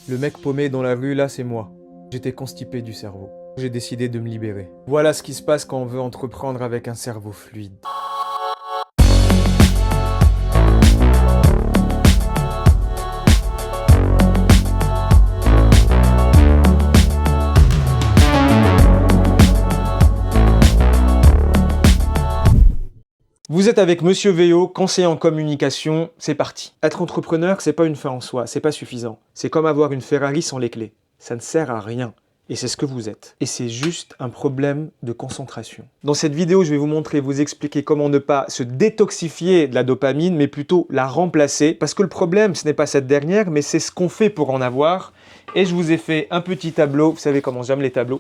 Le mec paumé dans la rue, là, c'est moi. J'étais constipé du cerveau. J'ai décidé de me libérer. Voilà ce qui se passe quand on veut entreprendre avec un cerveau fluide. Vous êtes avec Monsieur Véo, conseiller en communication, c'est parti. Être entrepreneur, c'est pas une fin en soi, c'est pas suffisant. C'est comme avoir une Ferrari sans les clés. Ça ne sert à rien. Et c'est ce que vous êtes. Et c'est juste un problème de concentration. Dans cette vidéo, je vais vous montrer, vous expliquer comment ne pas se détoxifier de la dopamine, mais plutôt la remplacer. Parce que le problème, ce n'est pas cette dernière, mais c'est ce qu'on fait pour en avoir. Et je vous ai fait un petit tableau. Vous savez comment j'aime les tableaux.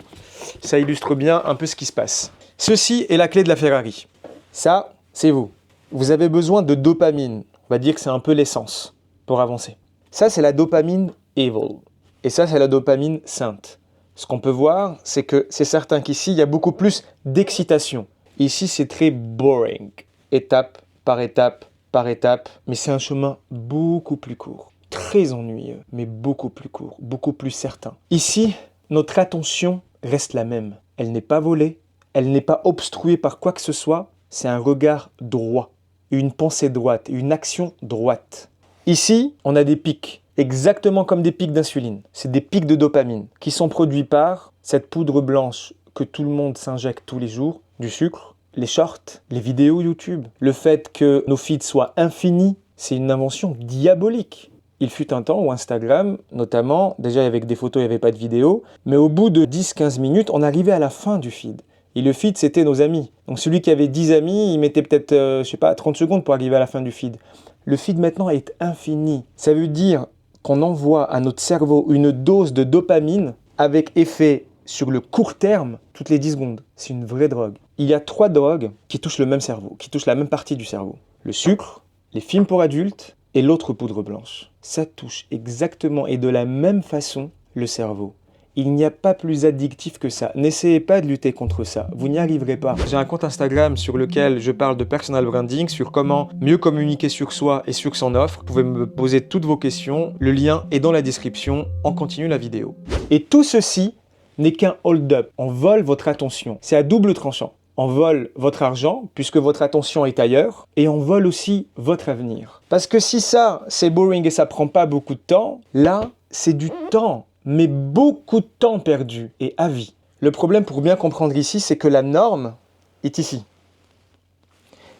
Ça illustre bien un peu ce qui se passe. Ceci est la clé de la Ferrari. Ça, c'est vous. Vous avez besoin de dopamine. On va dire que c'est un peu l'essence pour avancer. Ça, c'est la dopamine evil. Et ça, c'est la dopamine sainte. Ce qu'on peut voir, c'est que c'est certain qu'ici, il y a beaucoup plus d'excitation. Ici, c'est très boring. Étape par étape par étape. Mais c'est un chemin beaucoup plus court. Très ennuyeux, mais beaucoup plus court. Beaucoup plus certain. Ici, notre attention reste la même. Elle n'est pas volée. Elle n'est pas obstruée par quoi que ce soit. C'est un regard droit, une pensée droite, une action droite. Ici, on a des pics, exactement comme des pics d'insuline. C'est des pics de dopamine qui sont produits par cette poudre blanche que tout le monde s'injecte tous les jours, du sucre, les shorts, les vidéos YouTube. Le fait que nos feeds soient infinis, c'est une invention diabolique. Il fut un temps où Instagram, notamment, déjà avec des photos, il n'y avait pas de vidéos, mais au bout de 10-15 minutes, on arrivait à la fin du feed. Et le feed, c'était nos amis. Donc celui qui avait 10 amis, il mettait peut-être, 30 secondes pour arriver à la fin du feed. Le feed maintenant est infini. Ça veut dire qu'on envoie à notre cerveau une dose de dopamine avec effet sur le court terme toutes les 10 secondes. C'est une vraie drogue. Il y a 3 drogues qui touchent le même cerveau, qui touchent la même partie du cerveau. Le sucre, les films pour adultes et l'autre poudre blanche. Ça touche exactement et de la même façon le cerveau. Il n'y a pas plus addictif que ça. N'essayez pas de lutter contre ça. Vous n'y arriverez pas. J'ai un compte Instagram sur lequel je parle de personal branding, sur comment mieux communiquer sur soi et sur son offre. Vous pouvez me poser toutes vos questions. Le lien est dans la description. On continue la vidéo. Et tout ceci n'est qu'un hold-up. On vole votre attention. C'est à double tranchant. On vole votre argent, puisque votre attention est ailleurs, et on vole aussi votre avenir. Parce que si ça, c'est boring et ça prend pas beaucoup de temps, là, c'est du temps. Mais beaucoup de temps perdu et à vie. Le problème pour bien comprendre ici, c'est que la norme est ici.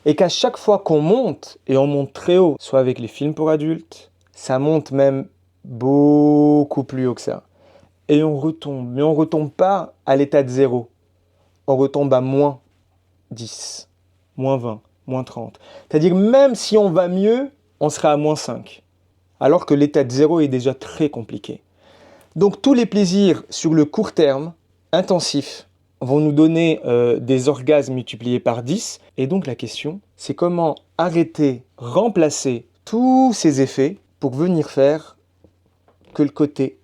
Et qu'à chaque fois qu'on monte, et on monte très haut, soit avec les films pour adultes, ça monte même beaucoup plus haut que ça. Et on retombe, mais on ne retombe pas à l'état de 0. On retombe à moins 10, moins 20, moins 30. C'est-à-dire même si on va mieux, on sera à moins 5. Alors que l'état de 0 est déjà très compliqué. Donc tous les plaisirs sur le court terme, intensifs, vont nous donner des orgasmes multipliés par 10. Et donc la question, c'est comment arrêter, remplacer tous ces effets pour venir faire que le côté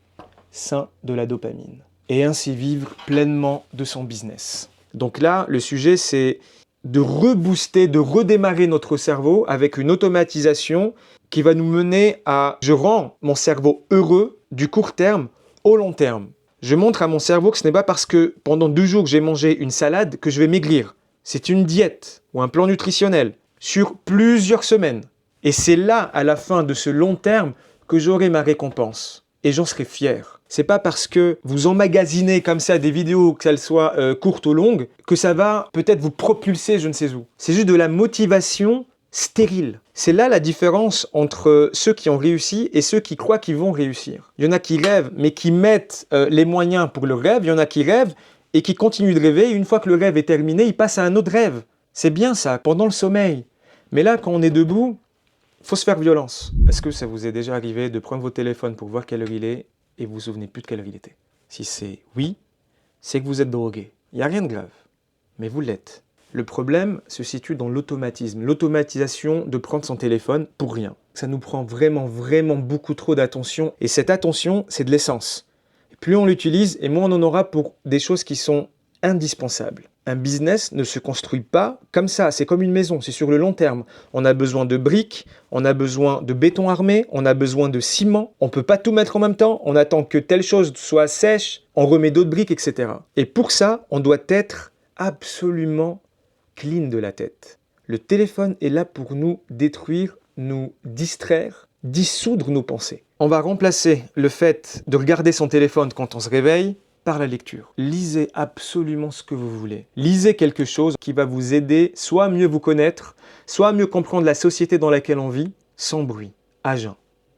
sain de la dopamine. Et ainsi vivre pleinement de son business. Donc là, le sujet, c'est de rebooster, de redémarrer notre cerveau avec une automatisation qui va nous mener à « je rends mon cerveau heureux du court terme » au long terme. Je montre à mon cerveau que ce n'est pas parce que pendant 2 jours j'ai mangé une salade que je vais maigrir. C'est une diète ou un plan nutritionnel sur plusieurs semaines. Et c'est là, à la fin de ce long terme, que j'aurai ma récompense. Et j'en serai fier. C'est pas parce que vous emmagasinez comme ça des vidéos, qu'elles soient courtes ou longues, que ça va peut-être vous propulser je ne sais où. C'est juste de la motivation stérile. C'est là la différence entre ceux qui ont réussi et ceux qui croient qu'ils vont réussir. Il y en a qui rêvent, mais qui mettent les moyens pour le rêve. Il y en a qui rêvent et qui continuent de rêver. Et une fois que le rêve est terminé, ils passent à un autre rêve. C'est bien ça, pendant le sommeil. Mais là, quand on est debout, il faut se faire violence. Est-ce que ça vous est déjà arrivé de prendre votre téléphone pour voir quelle heure il est et vous vous souvenez plus de quelle heure il était? Si c'est oui, c'est que vous êtes drogué. Il n'y a rien de grave, mais vous l'êtes. Le problème se situe dans l'automatisme, l'automatisation de prendre son téléphone pour rien. Ça nous prend vraiment beaucoup trop d'attention. Et cette attention, c'est de l'essence. Plus on l'utilise, et moins on en aura pour des choses qui sont indispensable. Un business ne se construit pas comme ça, c'est comme une maison, c'est sur le long terme. On a besoin de briques, on a besoin de béton armé, on a besoin de ciment. On ne peut pas tout mettre en même temps, on attend que telle chose soit sèche, on remet d'autres briques, etc. Et pour ça, on doit être absolument clean de la tête. Le téléphone est là pour nous détruire, nous distraire, dissoudre nos pensées. On va remplacer le fait de regarder son téléphone quand on se réveille par la lecture. Lisez absolument ce que vous voulez. Lisez quelque chose qui va vous aider soit à mieux vous connaître, soit à mieux comprendre la société dans laquelle on vit, sans bruit, à jeun.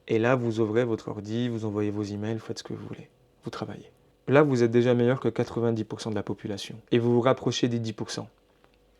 Et là, vous ouvrez votre ordi, vous envoyez vos emails, vous faites ce que vous voulez. Vous travaillez. Là, vous êtes déjà meilleur que 90% de la population. Et vous vous rapprochez des 10%.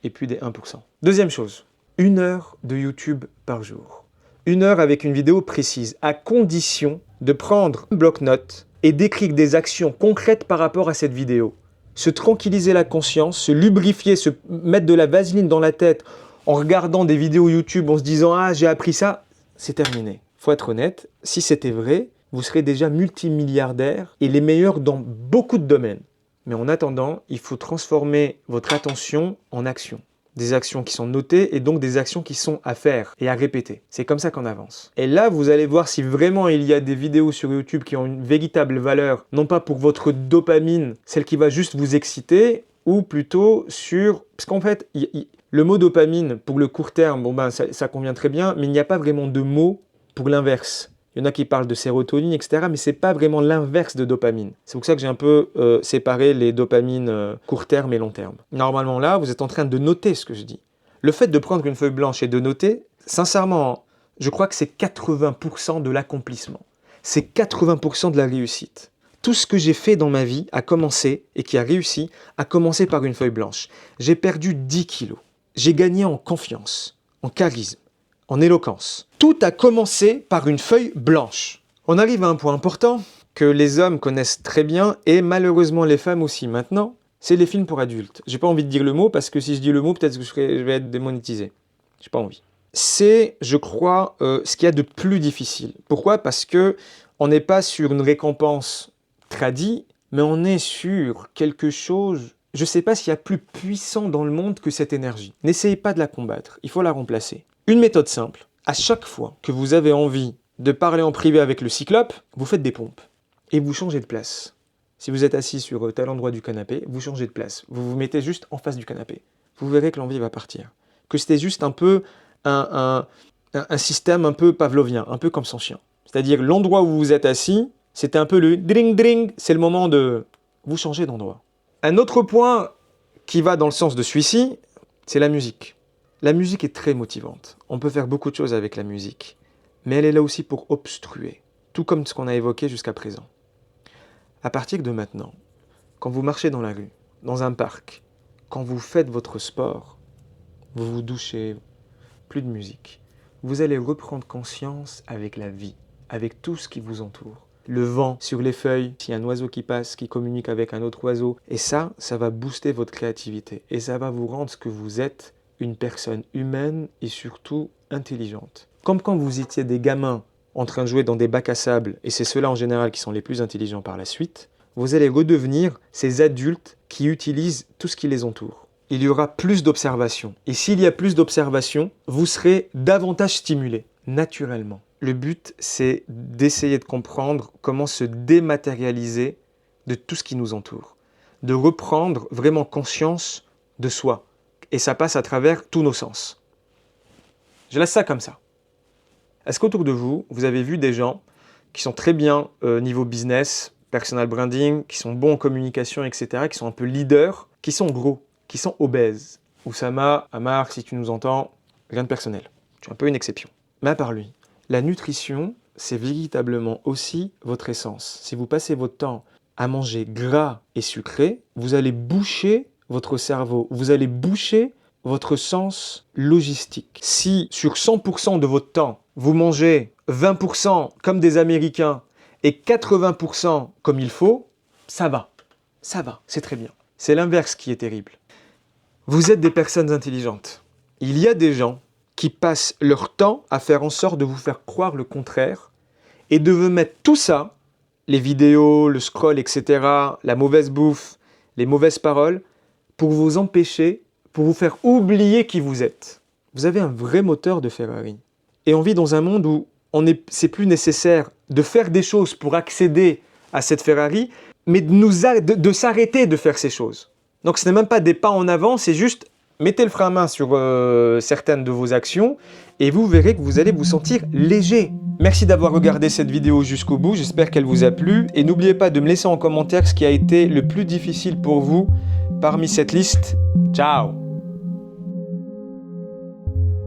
Et puis des 1%. Deuxième chose, 1 heure de YouTube par jour. 1 heure avec une vidéo précise, à condition de prendre un bloc-notes et d'écrire des actions concrètes par rapport à cette vidéo. Se tranquilliser la conscience, se lubrifier, se mettre de la vaseline dans la tête en regardant des vidéos YouTube en se disant « Ah, j'ai appris ça », c'est terminé. Faut être honnête, si c'était vrai, vous serez déjà multimilliardaire et les meilleurs dans beaucoup de domaines. Mais en attendant, il faut transformer votre attention en action. Des actions qui sont notées et donc des actions qui sont à faire et à répéter. C'est comme ça qu'on avance. Et là, vous allez voir si vraiment il y a des vidéos sur YouTube qui ont une véritable valeur, non pas pour votre dopamine, celle qui va juste vous exciter, ou plutôt sur... Parce qu'en fait, le mot dopamine, pour le court terme, bon ben, ça convient très bien, mais il n'y a pas vraiment de mot pour l'inverse. Il y en a qui parlent de sérotonine, etc. Mais ce n'est pas vraiment l'inverse de dopamine. C'est pour ça que j'ai un peu séparé les dopamines court terme et long terme. Normalement là, vous êtes en train de noter ce que je dis. Le fait de prendre une feuille blanche et de noter, sincèrement, je crois que c'est 80% de l'accomplissement. C'est 80% de la réussite. Tout ce que j'ai fait dans ma vie a commencé, et qui a réussi, a commencé par une feuille blanche. J'ai perdu 10 kilos. J'ai gagné en confiance, en charisme, en éloquence. Tout a commencé par une feuille blanche. On arrive à un point important que les hommes connaissent très bien et malheureusement les femmes aussi maintenant, c'est les films pour adultes. J'ai pas envie de dire le mot parce que si je dis le mot, peut-être que je vais être démonétisé. J'ai pas envie. C'est, je crois, ce qu'il y a de plus difficile. Pourquoi? Parce que on n'est pas sur une récompense tradie, mais on est sur quelque chose. Je ne sais pas s'il y a plus puissant dans le monde que cette énergie. N'essayez pas de la combattre, il faut la remplacer. Une méthode simple, à chaque fois que vous avez envie de parler en privé avec le cyclope, vous faites des pompes et vous changez de place. Si vous êtes assis sur tel endroit du canapé, vous changez de place. Vous vous mettez juste en face du canapé. Vous verrez que l'envie va partir. Que c'était juste un peu un système un peu pavlovien, un peu comme son chien. C'est-à-dire l'endroit où vous êtes assis, c'était un peu le dring-dring, c'est le moment de vous changer d'endroit. Un autre point qui va dans le sens de celui-ci, c'est la musique. La musique est très motivante. On peut faire beaucoup de choses avec la musique. Mais elle est là aussi pour obstruer. Tout comme ce qu'on a évoqué jusqu'à présent. À partir de maintenant, quand vous marchez dans la rue, dans un parc, quand vous faites votre sport, vous vous douchez, plus de musique. Vous allez reprendre conscience avec la vie, avec tout ce qui vous entoure. Le vent sur les feuilles, s'il y a un oiseau qui passe, qui communique avec un autre oiseau. Et ça va booster votre créativité. Et ça va vous rendre ce que vous êtes, une personne humaine et surtout intelligente. Comme quand vous étiez des gamins en train de jouer dans des bacs à sable, et c'est ceux-là en général qui sont les plus intelligents par la suite, vous allez redevenir ces adultes qui utilisent tout ce qui les entoure. Il y aura plus d'observation. Et s'il y a plus d'observation, vous serez davantage stimulé, naturellement. Le but, c'est d'essayer de comprendre comment se dématérialiser de tout ce qui nous entoure. De reprendre vraiment conscience de soi. Et ça passe à travers tous nos sens. Je laisse ça comme ça. Est-ce qu'autour de vous, vous avez vu des gens qui sont très bien niveau business, personal branding, qui sont bons en communication, etc., qui sont un peu leaders, qui sont gros, qui sont obèses? Oussama, Amar, si tu nous entends, rien de personnel. Tu es un peu une exception. Mais à part lui, la nutrition, c'est véritablement aussi votre essence. Si vous passez votre temps à manger gras et sucré, vous allez boucher votre cerveau, vous allez boucher votre sens logistique. Si sur 100% de votre temps, vous mangez 20% comme des Américains et 80% comme il faut, ça va, c'est très bien. C'est l'inverse qui est terrible. Vous êtes des personnes intelligentes. Il y a des gens qui passent leur temps à faire en sorte de vous faire croire le contraire et de vous mettre tout ça, les vidéos, le scroll, etc., la mauvaise bouffe, les mauvaises paroles, pour vous empêcher, pour vous faire oublier qui vous êtes. Vous avez un vrai moteur de Ferrari. Et on vit dans un monde où c'est plus nécessaire de faire des choses pour accéder à cette Ferrari, mais de s'arrêter de faire ces choses. Donc ce n'est même pas des pas en avant, c'est juste mettez le frein à main sur certaines de vos actions et vous verrez que vous allez vous sentir léger. Merci d'avoir regardé cette vidéo jusqu'au bout, j'espère qu'elle vous a plu. Et n'oubliez pas de me laisser en commentaire ce qui a été le plus difficile pour vous parmi cette liste. Ciao!